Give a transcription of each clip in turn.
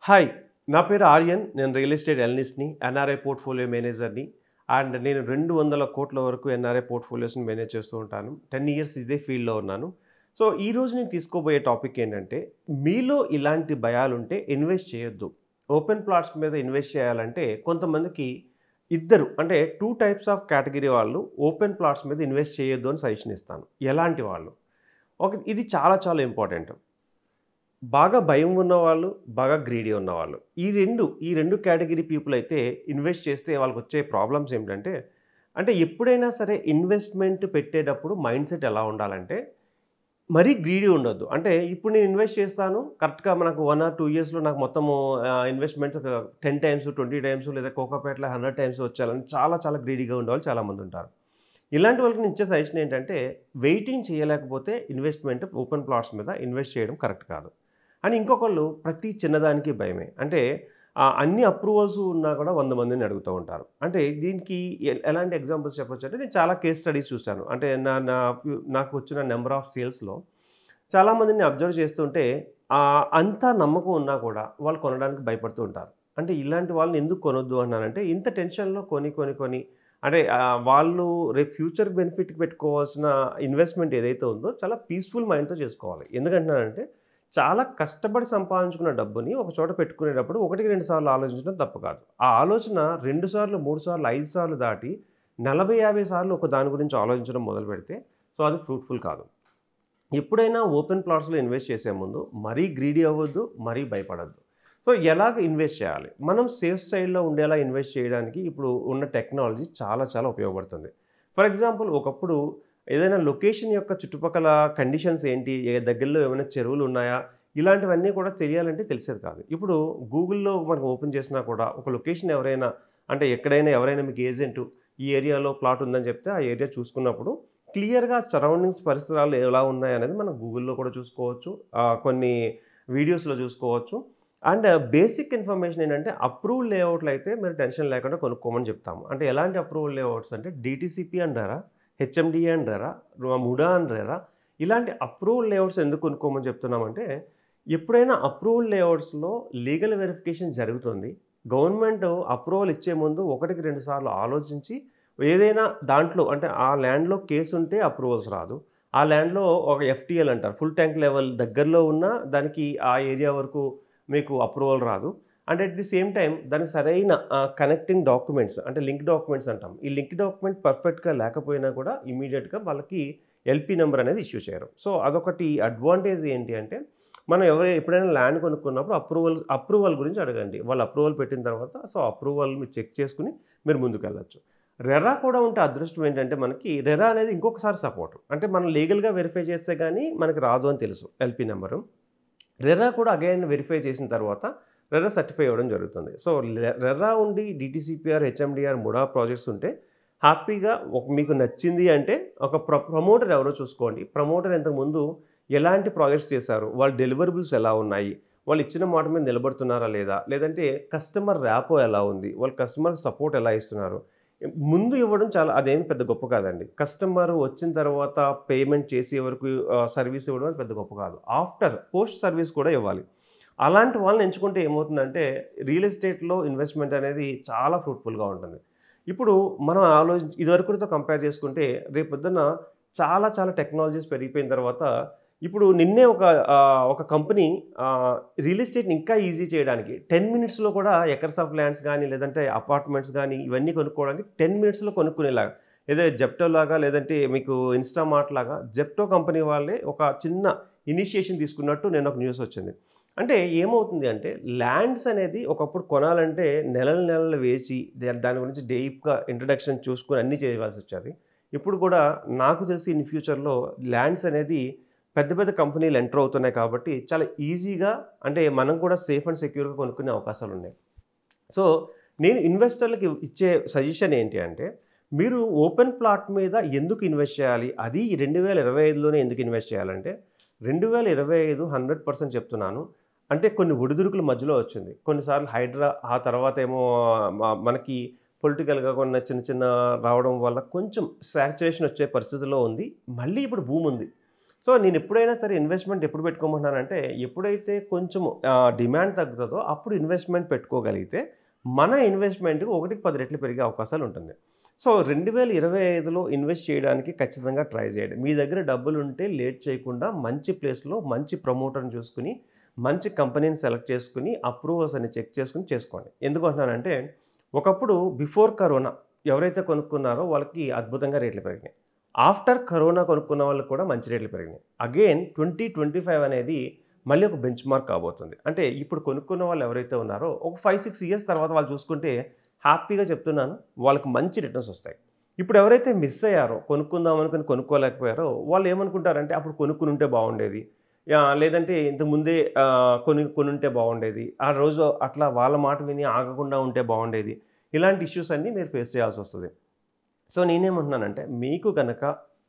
Hi! నా పేరు ఆర్యన్. నేను రియల్ ఎస్టేట్ అనలిస్ట్‌ని, ఎన్ఆర్ఐ పోర్ట్‌ఫోలియో మేనేజర్‌ని. నేను 200,00,00,000 వరకు ఎన్ఆర్ఐ పోర్ట్‌ఫోలియోస్‌ని మేనేజ్ చేస్తూ ఉంటాను. 10 ఇయర్స్ ఇదే ఫీల్డ్‌లో ఉన్నాను. సో, ఈరోజు నేను తీసుకోబోయే టాపిక్ ఏంటంటే, మీలో ఇలాంటి భయాలుంటే ఇన్వెస్ట్ చేయొద్దు. ఓపెన్ ప్లాట్స్ మీద ఇన్వెస్ట్ చేయాలంటే కొంతమందికి ఇద్దరు అంటే 2 టైప్స్ ఆఫ్ కేటగిరీ వాళ్ళు ఓపెన్ ప్లాట్స్ మీద ఇన్వెస్ట్ చేయొద్దు అని సజెషన్ ఇస్తాను. ఎలాంటి వాళ్ళు? ఇది చాలా చాలా ఇంపార్టెంట్. బాగా భయం ఉన్నవాళ్ళు, బాగా గ్రీడీ ఉన్నవాళ్ళు. ఈ రెండు కేటగరీ పీపుల్ అయితే ఇన్వెస్ట్ చేస్తే వాళ్ళకొచ్చే ప్రాబ్లమ్స్ ఏమిటంటే, ఎప్పుడైనా సరే ఇన్వెస్ట్‌మెంట్ పెట్టేటప్పుడు మైండ్‌సెట్ ఎలా ఉండాలంటే, మరీ గ్రీడీ ఉండొద్దు. ఇప్పుడు నేను ఇన్వెస్ట్ చేస్తాను. కరెక్ట్‌గా మనకు 1 ఆర్ 2 ఇయర్స్‌లో నాకు మొత్తము ఇన్వెస్ట్‌మెంట్ 10 టైమ్స్, 20 టైమ్స్ లేదా కోకాపేటలో 100 టైమ్స్ వచ్చేయాలని చాలా చాలా గ్రీడీగా ఉండేవాళ్ళు చాలామందుంటారు. ఇలాంటి వాళ్ళకి నేను ఇచ్చే సజెషన్ ఏంటంటే, వెయిటింగ్ చేయలేకపోతే ఇన్వెస్ట్‌మెంట్ ఓపెన్ ప్లాట్స్ మీద ఇన్వెస్ట్ చేయడం కరెక్ట్ కాదు. అని ఇంకొకళ్ళు ప్రతి చిన్నదానికి భయమే. అన్ని అప్రూవల్స్ ఉన్నా కూడా 100 మందిని అడుగుతూ ఉంటారు. దీనికి ఎలాంటి ఎగ్జాంపుల్స్ చెప్పొచ్చంటే నేను చాలా కేస్ స్టడీస్ చూసాను. అంటే నా నా నాకు వచ్చిన నంబర్ ఆఫ్ సేల్స్‌లో చాలామందిని అబ్జర్వ్ చేస్తుంటే అంతా నమ్మకం ఉన్నా కూడా వాళ్ళు కొనడానికి భయపడుతూ ఉంటారు. ఇలాంటి వాళ్ళని ఎందుకు కొనొద్దు అన్నానంటే ఇంత టెన్షన్‌లో కొని వాళ్ళు రేపు ఫ్యూచర్ బెనిఫిట్‌కి పెట్టుకోవాల్సిన ఇన్వెస్ట్‌మెంట్ ఏదైతే ఉందో చాలా పీస్‌ఫుల్ మైండ్‌తో చేసుకోవాలి. ఎందుకంటున్నానంటే చాలా కష్టపడి సంపాదించుకున్న డబ్బుని ఒక చోట పెట్టుకునేటప్పుడు 1, 2 సార్లు ఆలోచించడం తప్పు కాదు. ఆ ఆలోచన 2 సార్లు, 3 సార్లు, 5 సార్లు దాటి 40, 50 సార్లు ఒక దాని గురించి ఆలోచించడం మొదలుపెడితే అది ఫ్రూట్‌ఫుల్ కాదు. ఎప్పుడైనా ఓపెన్ ప్లాట్స్‌లో ఇన్వెస్ట్ చేసే ముందు మరీ గ్రీడీ అవ్వద్దు, మరీ భయపడొద్దు. ఎలాగ ఇన్వెస్ట్ చేయాలి? మనం సేఫ్ సైడ్‌లో ఉండేలా ఇన్వెస్ట్ చేయడానికి ఇప్పుడు ఉన్న టెక్నాలజీ చాలా చాలా ఉపయోగపడుతుంది. ఫర్ ఎగ్జాంపుల్ ఒకప్పుడు ఏదైనా లొకేషన్ యొక్క చుట్టుపక్కల కండిషన్స్ ఏంటి? దగ్గరలో ఏమైనా చెరువులు ఉన్నాయా? ఇలాంటివన్నీ కూడా తెలియాలంటే తెలిసేది కాదు. ఇప్పుడు గూగుల్‌లో మనం ఓపెన్ చేసినా కూడా ఒక లొకేషన్ ఎక్కడైనా ఎవరైనా మీకు ఏజెంటు ఈ ఏరియాలో ప్లాట్ ఉందని చెప్తే ఆ ఏరియా చూసుకున్నప్పుడు క్లియర్‌గా సరౌండింగ్స్ పరిసరాలు ఎలా ఉన్నాయనేది మనం గూగుల్‌లో కూడా చూసుకోవచ్చు. కొన్ని వీడియోస్‌లో చూసుకోవచ్చు. బేసిక్ ఇన్ఫర్మేషన్ ఏంటంటే అప్రూవ్డ్ లేఅవుట్లు అయితే మీరు టెన్షన్ లేకుండా కొనుక్కోమని చెప్తాము. ఎలాంటి అప్రూవ్డ్ లేఅవుట్స్ అంటే డీటీసీపీ అంటారా? హెచ్ఎండిఏ అంటారా? ముడా అంటారా? ఇలాంటి అప్రూవ్డ్ లేఅవుట్స్ ఎందుకు కొనుక్కోమని చెప్తున్నామంటే, ఎప్పుడైనా అప్రూవ్డ్ లేఅవుట్స్‌లో లీగల్ వెరిఫికేషన్ జరుగుతుంది. గవర్నమెంట్ అప్రూవల్ ఇచ్చే ముందు 1కి 2 సార్లు ఆలోచించి ఏదైనా దాంట్లో ఆ ల్యాండ్‌లో కేస్ ఉంటే అప్రూవల్స్ రాదు. ఆ ల్యాండ్‌లో ఒక ఎఫ్‌టీఎల్ అంటారు. ఫుల్ ట్యాంక్ లెవెల్ దగ్గరలో ఉన్న దానికి ఆ ఏరియా వరకు మీకు అప్రూవల్ రాదు. అట్ ది సేమ్ టైమ్ దానికి సరైన కనెక్టింగ్ డాక్యుమెంట్స్ లింక్ డాక్యుమెంట్స్ అంటాం. ఈ లింక్ డాక్యుమెంట్ పర్ఫెక్ట్‌గా లేకపోయినా కూడా ఇమ్మీడియేట్‌గా వాళ్ళకి ఎల్‌పీ నంబర్ అనేది ఇష్యూ చేయరు. అదొకటి అడ్వాంటేజ్ ఏంటి అంటే, మనం ఎప్పుడైనా ల్యాండ్ కొనుక్కున్నప్పుడు అప్రూవల్ గురించి అడగండి. వాళ్ళు అప్రూవల్ పెట్టిన తర్వాత అప్రూవల్ మీరు చెక్ చేసుకొని మీరు ముందుకెళ్ళొచ్చు. రెరా కూడా ఉంటే అదృష్టం ఏంటంటే మనకి రెరా అనేది ఇంకొకసారి సపోర్ట్. మనం లీగల్‌గా వెరిఫై చేస్తే గానీ మనకి రాదు అని తెలుసు ఎల్‌పీ నంబరు. రెరా కూడా అగైన్ వెరిఫై చేసిన తర్వాత రెరా సర్టిఫై అవ్వడం జరుగుతుంది. రెరా ఉండి డీటీసీపీఆర్, హెచ్ఎండిఆర్, ముడా ప్రాజెక్ట్స్ ఉంటే హ్యాపీగా మీకు నచ్చింది అంటే ఒక ప్రమోటర్ ఎవరో చూసుకోండి. ప్రమోటర్ ఇంతకుముందు ఎలాంటి ప్రాజెక్ట్స్ చేశారు? వాళ్ళ డెలివరబుల్స్ ఎలా ఉన్నాయి? వాళ్ళు ఇచ్చిన మాట మీద నిలబడుతున్నారా లేదా? లేదంటే కస్టమర్ ర్యాపో ఎలా ఉంది? వాళ్ళు కస్టమర్‌కి సపోర్ట్ ఎలా ఇస్తున్నారు? ముందు ఇవ్వడం అదేమి పెద్ద గొప్ప కాదండి. కస్టమర్ వచ్చిన తర్వాత పేమెంట్ చేసే వరకు సర్వీస్ ఇవ్వడం అది పెద్ద గొప్ప కాదు. పోస్ట్ సర్వీస్ కూడా ఇవ్వాలి. అలాంటి వాళ్ళని ఎంచుకుంటే ఏమవుతుందంటే రియల్ ఎస్టేట్‌లో ఇన్వెస్ట్‌మెంట్ అనేది చాలా ఫ్రూట్‌ఫుల్‌గా ఉంటుంది. ఇప్పుడు మనం ఇదివరకుతో కంపేర్ చేసుకుంటే రేపొద్దున చాలా చాలా టెక్నాలజీస్ పెరిగిపోయిన తర్వాత ఇప్పుడు నిన్నే ఒక కంపెనీ రియల్ ఎస్టేట్‌ని ఇంకా ఈజీ చేయడానికి 10 మినిట్స్‌లో కూడా ఎకర్స్ ఆఫ్ ల్యాండ్స్ గానీ, లేదంటే అపార్ట్మెంట్స్ గానీ, ఇవన్నీ కొనుక్కోవడానికి 10 మినిట్స్‌లో కొనుక్కునేలాగా. జెప్టో లాగా లేదంటే మీకు ఇన్‌స్టామార్ట్ లాగా జెప్టో కంపెనీ వాళ్ళే ఒక చిన్న ఇనిషియేషన్ తీసుకున్నట్టు ఒక న్యూస్ వచ్చింది. ఏమవుతుంది అంటే ల్యాండ్స్ అనేది ఒకప్పుడు కొనాలంటే నెలలు నెలలు వేచి దాని గురించి డీప్‌గా ఇంట్రడక్షన్ చూసుకొని అన్నీ చేయవలసొచ్చేది. ఇప్పుడు కూడా నాకు తెలిసి ఇన్ ఫ్యూచర్‌లో ల్యాండ్స్ అనేది పెద్ద పెద్ద కంపెనీలు ఎంటర్ అవుతున్నాయి కాబట్టి చాలా ఈజీగా మనం కూడా సేఫ్ అండ్ సెక్యూర్‌గా కొనుక్కునే అవకాశాలున్నాయి. సో, నేను ఇన్వెస్టర్‌లకి ఇచ్చే సజెషన్ ఏంటి అంటే, మీరు ఓపెన్ ప్లాట్ మీద ఎందుకు ఇన్వెస్ట్ చేయాలి? అది 2025లోనే ఎందుకు ఇన్వెస్ట్ చేయాలంటే, 2025 100% చెప్తున్నాను. కొన్ని ఒడిదుడుకుల మధ్యలో వచ్చింది. కొన్నిసార్లు హైడ్రా, ఆ తర్వాతేమో మనకి పొలిటికల్‌గా కొన్ని చిన్న చిన్న రావడం వల్ల కొంచెం సాచురేషన్ వచ్చే పరిస్థితిలో ఉంది. మళ్ళీ ఇప్పుడు బూమ్ ఉంది. సో నేను ఎప్పుడైనా సరే ఇన్వెస్ట్మెంట్ ఎప్పుడు పెట్టుకోమంటున్నానంటే, ఎప్పుడైతే కొంచెం డిమాండ్ తగ్గుతుందో అప్పుడు ఇన్వెస్ట్మెంట్ పెట్టుకోగలిగితే మన ఇన్వెస్ట్మెంట్‌కి 1కి 10 రెట్లు పెరిగే అవకాశాలు ఉంటుంది. సో 2025లో ఇన్వెస్ట్ చేయడానికి ఖచ్చితంగా ట్రై చేయండి. మీ దగ్గర డబ్బులుంటే లేట్ చేయకుండా మంచి ప్లేస్‌లో మంచి ప్రమోటర్‌ని చూసుకొని, మంచి కంపెనీని సెలెక్ట్ చేసుకొని, అప్రూవల్స్ అన్ని చెక్ చేసుకొని చేసుకోండి. ఎందుకు అంటున్నానంటే, ఒకప్పుడు బిఫోర్ కరోనా ఎవరైతే కొనుక్కున్నారో వాళ్ళకి అద్భుతంగా రేట్లు పెరిగినాయి. ఆఫ్టర్ కరోనా కొనుక్కున్న వాళ్ళకి కూడా మంచి రేట్లు పెరిగినాయి. అగైన్ 2025 అనేది మళ్ళీ ఒక బెంచ్ మార్క్ కాబోతుంది. అంటే ఇప్పుడు కొనుక్కున్న వాళ్ళు ఎవరైతే ఉన్నారో ఒక 5, 6 ఇయర్స్ తర్వాత వాళ్ళు చూసుకుంటే హ్యాపీగా చెప్తున్నాను వాళ్ళకి మంచి రిటర్న్స్ వస్తాయి. ఇప్పుడు ఎవరైతే మిస్ అయ్యారో కొనుక్కుందాం అనుకుని కొనుక్కోలేకపోయారో వాళ్ళు ఏమనుకుంటారంటే అప్పుడు కొనుక్కుని ఉంటే బాగుండేది. లేదంటే ఇంతకు ముందే కొనుంటే బాగుండేది. ఆ రోజు అట్లా వాళ్ళ మాట విని ఆగకుండా ఉంటే బాగుండేది. ఇలాంటి ఇష్యూస్ అన్నీ మీరు ఫేస్ చేయాల్సి వస్తుంది. సో నేనేమంటున్నానంటే మీకు గనక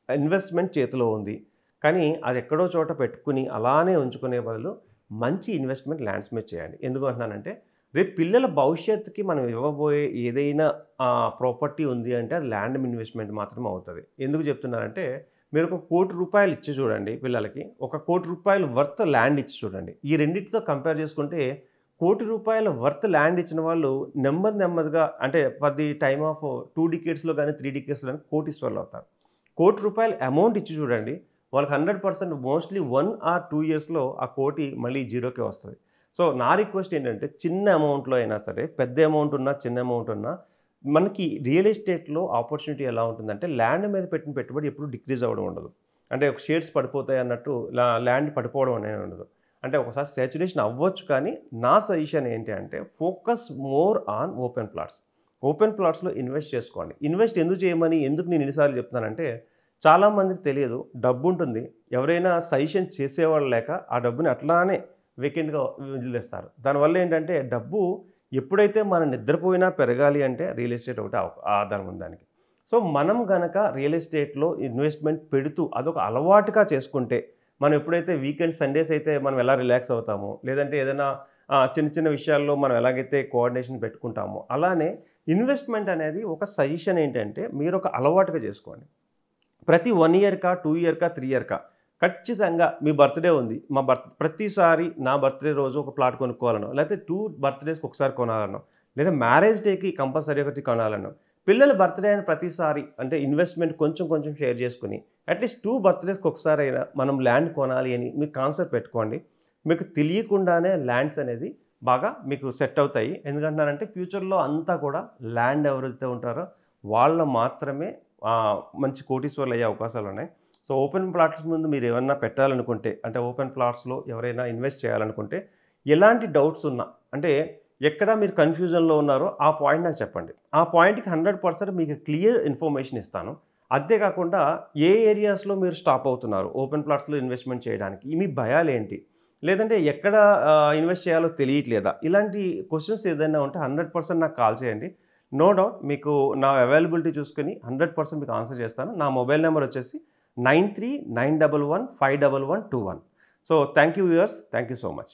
ఇన్వెస్ట్మెంట్ చేతిలో ఉంది. కానీ అది ఎక్కడో చోట పెట్టుకుని అలానే ఉంచుకునే బదులు మంచి ఇన్వెస్ట్మెంట్ ల్యాండ్స్ మీద చేయండి. ఎందుకు అంటున్నానంటే రేపు పిల్లల భవిష్యత్తుకి మనం ఇవ్వబోయే ఏదైనా ప్రాపర్టీ ఉంది అంటే అది ల్యాండ్ ఇన్వెస్ట్మెంట్ మాత్రమే అవుతుంది. ఎందుకు చెప్తున్నానంటే మీరు ఒక రూ. 1,00,00,000 ఇచ్చి చూడండి పిల్లలకి. ఒక రూ. 1,00,00,000 వర్త్ ల్యాండ్ ఇచ్చి చూడండి. ఈ రెండిటితో కంపేర్ చేసుకుంటే రూ. 1,00,00,000 వర్త్ ల్యాండ్ ఇచ్చిన వాళ్ళు నెమ్మదిగా అంటే ఫర్ ది టైమ్ ఆఫ్ 2 డికేడ్స్‌లో గాని, 3 డికేడ్స్‌లో గాని కోటీశ్వరులు అవుతారు. రూ. 1,00,00,000 అమౌంట్ ఇచ్చి చూడండి. వాళ్ళకి 100% మోస్ట్‌లీ 1 ఆర్ 2 ఇయర్స్‌లో ఆ కోటి మళ్ళీ జీరోకే వస్తది. సో నా రిక్వెస్ట్ ఏంటంటే చిన్న అమౌంట్‌లో అయినా సరే, పెద్ద అమౌంట్ ఉన్నా, చిన్న అమౌంట్ ఉన్నా మనకి రియల్ ఎస్టేట్‌లో ఆపర్చునిటీ ఎలా ఉంటుందంటే ల్యాండ్ మీద పెట్టిన పెట్టుబడి ఎప్పుడు డిక్రీజ్ అవ్వడం ఉండదు. అంటే ఒక షేర్స్ పడిపోతాయి అన్నట్టు ల్యాండ్ పడిపోవడం అనేది ఉండదు. అంటే ఒకసారి సాచురేషన్ అవ్వచ్చు కానీ నా సజెషన్ ఏంటి అంటే focus more on open plots. Open ప్లాట్స్‌లో ఇన్వెస్ట్ చేసుకోండి. ఇన్వెస్ట్ ఎందుకు నేను ఎన్నిసార్లు చెప్తున్నానంటే చాలామందికి తెలియదు. డబ్బుంటుంది. ఎవరైనా సజెషన్ చేసేవాళ్ళు లేక ఆ డబ్బుని అట్లానే వేకెంట్‌గా వదిలేస్తారు. దానివల్ల ఏంటంటే డబ్బు ఎప్పుడైతే మనం నిద్రపోయినా పెరగాలి అంటే రియల్ ఎస్టేట్ ఒకటే ఆధారం ఉంది దానికి. సో మనం గనక రియల్ ఎస్టేట్‌లో ఇన్వెస్ట్మెంట్ పెడుతూ అదొక అలవాటుగా చేసుకుంటే మనం ఎప్పుడైతే వీకెండ్ సండేస్ అయితే మనం ఎలా రిలాక్స్ అవుతామో, లేదంటే ఏదైనా చిన్న చిన్న విషయాల్లో మనం ఎలాగైతే కోఆర్డినేషన్ పెట్టుకుంటామో, అలానే ఇన్వెస్ట్మెంట్ అనేది ఒక సజెషన్ ఏంటంటే మీరొక అలవాటుగా చేసుకోండి. ప్రతి 1 ఇయర్‌కా, 2 ఇయర్‌కా, 3 ఇయర్‌కా ఖచ్చితంగా మీ బర్త్‌డే ఉంది. ప్రతిసారి నా బర్త్‌డే రోజు ఒక ప్లాట్ కొనుక్కోవాలనో, లేకపోతే 2 బర్త్‌డేస్‌కి ఒకసారి కొనాలనో, లేదా మ్యారేజ్ డేకి కంపల్సరీ ఒకటి కొనాలనో, పిల్లల బర్త్‌డే అయిన ప్రతిసారి అంటే ఇన్వెస్ట్మెంట్ కొంచెం షేర్ చేసుకొని అట్‌లీస్ట్ 2 బర్త్‌డేస్‌కి ఒకసారైనా మనం ల్యాండ్ కొనాలి అని మీరు కాన్సెప్ట్ పెట్టుకోండి. మీకు తెలియకుండానే ల్యాండ్స్ అనేది బాగా మీకు సెట్ అవుతాయి. ఎందుకంటున్నానంటే ఫ్యూచర్‌లో అంతా కూడా ల్యాండ్ ఎవరైతే ఉంటారో వాళ్ళు మాత్రమే మంచి కోటీశ్వరులు అయ్యే అవకాశాలున్నాయి. సో ఓపెన్ ప్లాట్స్ ముందు మీరు ఏమన్నా పెట్టాలనుకుంటే అంటే ఓపెన్ ప్లాట్స్‌లో ఎవరైనా ఇన్వెస్ట్ చేయాలనుకుంటే ఎలాంటి డౌట్స్ ఉన్నా అంటే ఎక్కడ మీరు కన్‌ఫ్యూజన్‌లో ఉన్నారో ఆ పాయింట్ నాకు చెప్పండి. ఆ పాయింట్‌కి 100% మీకు క్లియర్ ఇన్ఫర్మేషన్ ఇస్తాను. అంతే కాకుండా ఏ ఏరియాస్‌లో మీరు స్టాప్ అవుతున్నారు ఓపెన్ ప్లాట్స్‌లో ఇన్వెస్ట్‌మెంట్ చేయడానికి? మీ భయాలేంటి? లేదంటే ఎక్కడ ఇన్వెస్ట్ చేయాలో తెలియట్లేదా? ఇలాంటి క్వెషన్స్ ఏదైనా ఉంటే 100% నాకు కాల్ చేయండి. నో డౌట్ మీకు నా అవైలబిలిటీ చూసుకొని 100% మీకు ఆన్సర్ చేస్తాను. నా మొబైల్ నంబర్ వచ్చేసి 9391151121. So thank you viewers. Thank you so much.